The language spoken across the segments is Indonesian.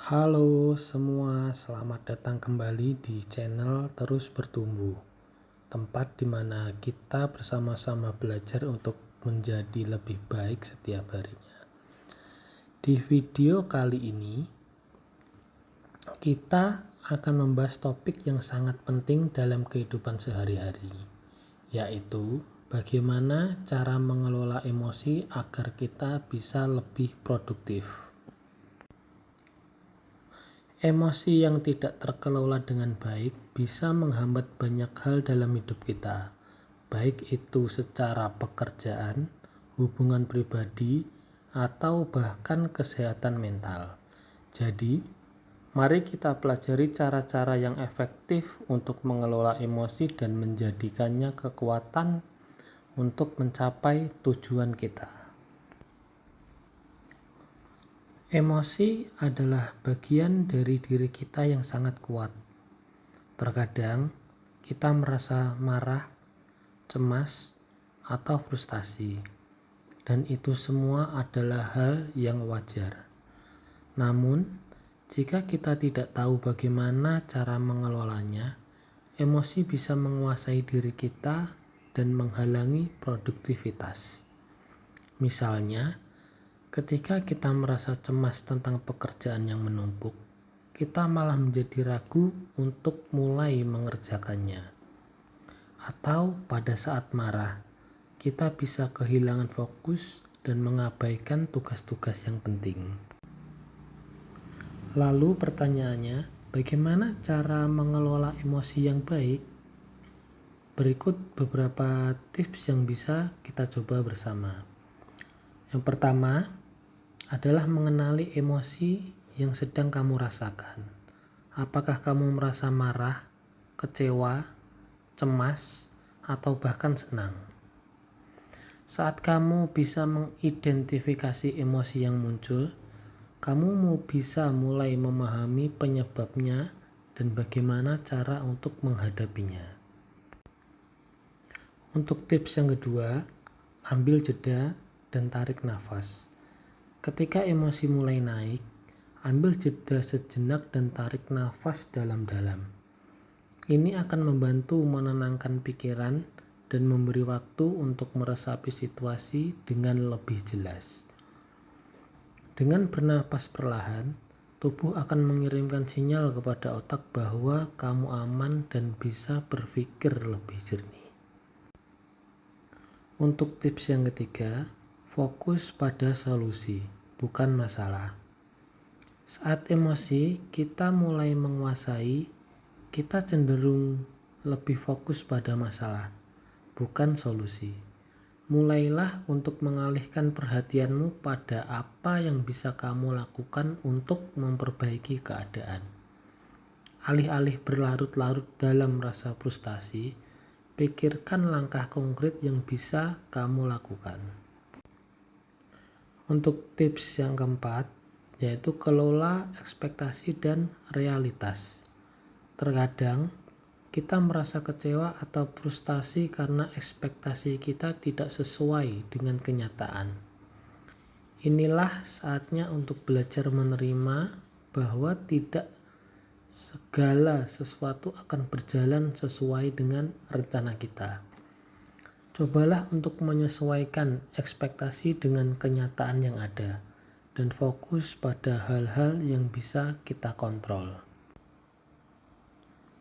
Halo semua, selamat datang kembali di channel Terus Bertumbuh, tempat di mana kita bersama-sama belajar untuk menjadi lebih baik setiap harinya. Di video kali ini, kita akan membahas topik yang sangat penting dalam kehidupan sehari-hari, yaitu bagaimana cara mengelola emosi agar kita bisa lebih produktif. Emosi yang tidak terkelola dengan baik bisa menghambat banyak hal dalam hidup kita, baik itu secara pekerjaan, hubungan pribadi, atau bahkan kesehatan mental. Jadi, mari kita pelajari cara-cara yang efektif untuk mengelola emosi dan menjadikannya kekuatan untuk mencapai tujuan kita. Emosi adalah bagian dari diri kita yang sangat kuat. Terkadang kita merasa marah, cemas, atau frustasi, dan itu semua adalah hal yang wajar. Namun, jika kita tidak tahu bagaimana cara mengelolanya, emosi bisa menguasai diri kita dan menghalangi produktivitas. Misalnya, ketika kita merasa cemas tentang pekerjaan yang menumpuk, kita malah menjadi ragu untuk mulai mengerjakannya. Atau pada saat marah, kita bisa kehilangan fokus dan mengabaikan tugas-tugas yang penting. Lalu pertanyaannya, bagaimana cara mengelola emosi yang baik? Berikut beberapa tips yang bisa kita coba bersama. Yang pertama adalah mengenali emosi yang sedang kamu rasakan. Apakah kamu merasa marah, kecewa, cemas, atau bahkan senang? Saat kamu bisa mengidentifikasi emosi yang muncul, kamu bisa mulai memahami penyebabnya dan bagaimana cara untuk menghadapinya. Untuk tips yang kedua, ambil jeda dan tarik nafas. Ketika emosi mulai naik, ambil jeda sejenak dan tarik nafas dalam-dalam. Ini akan membantu menenangkan pikiran dan memberi waktu untuk meresapi situasi dengan lebih jelas. Dengan bernapas perlahan, tubuh akan mengirimkan sinyal kepada otak bahwa kamu aman dan bisa berpikir lebih jernih. Untuk tips yang ketiga, fokus pada solusi, bukan masalah. Saat emosi kita mulai menguasai, kita cenderung lebih fokus pada masalah, bukan solusi. Mulailah untuk mengalihkan perhatianmu pada apa yang bisa kamu lakukan untuk memperbaiki keadaan. Alih-alih berlarut-larut dalam rasa frustasi, pikirkan langkah konkret yang bisa kamu lakukan. Untuk tips yang keempat, yaitu kelola ekspektasi dan realitas. Terkadang kita merasa kecewa atau frustasi karena ekspektasi kita tidak sesuai dengan kenyataan. Inilah saatnya untuk belajar menerima bahwa tidak segala sesuatu akan berjalan sesuai dengan rencana kita. Cobalah untuk menyesuaikan ekspektasi dengan kenyataan yang ada dan fokus pada hal-hal yang bisa kita kontrol.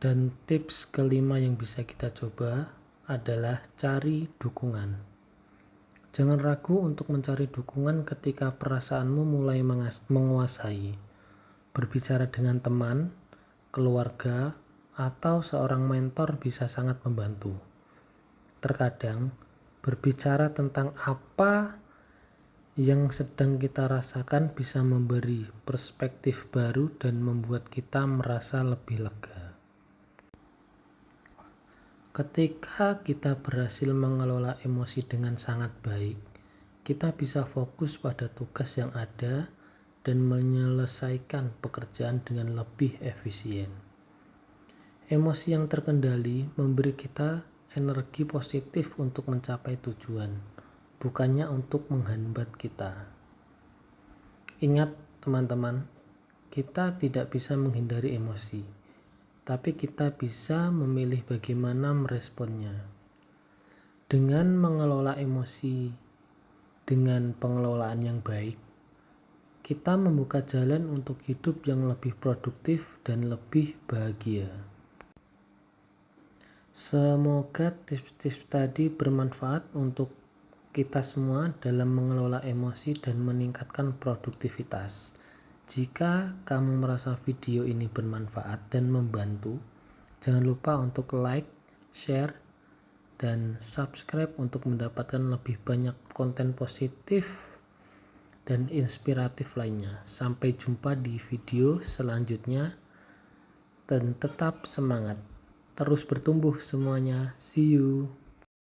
Dan tips kelima yang bisa kita coba adalah cari dukungan. Jangan ragu untuk mencari dukungan ketika perasaanmu mulai menguasai. Berbicara dengan teman, keluarga, atau seorang mentor bisa sangat membantu. Terkadang, berbicara tentang apa yang sedang kita rasakan bisa memberi perspektif baru dan membuat kita merasa lebih lega. Ketika kita berhasil mengelola emosi dengan sangat baik, kita bisa fokus pada tugas yang ada dan menyelesaikan pekerjaan dengan lebih efisien. Emosi yang terkendali memberi kita energi positif untuk mencapai tujuan, bukannya untuk menghambat kita. Ingat teman-teman, kita tidak bisa menghindari emosi, tapi kita bisa memilih bagaimana meresponnya. Dengan mengelola emosi dengan pengelolaan yang baik, kita membuka jalan untuk hidup yang lebih produktif dan lebih bahagia. Semoga tips-tips tadi bermanfaat untuk kita semua dalam mengelola emosi dan meningkatkan produktivitas. Jika kamu merasa video ini bermanfaat dan membantu, jangan lupa untuk like, share, dan subscribe untuk mendapatkan lebih banyak konten positif dan inspiratif lainnya. Sampai jumpa di video selanjutnya dan tetap semangat. Terus bertumbuh semuanya. See you.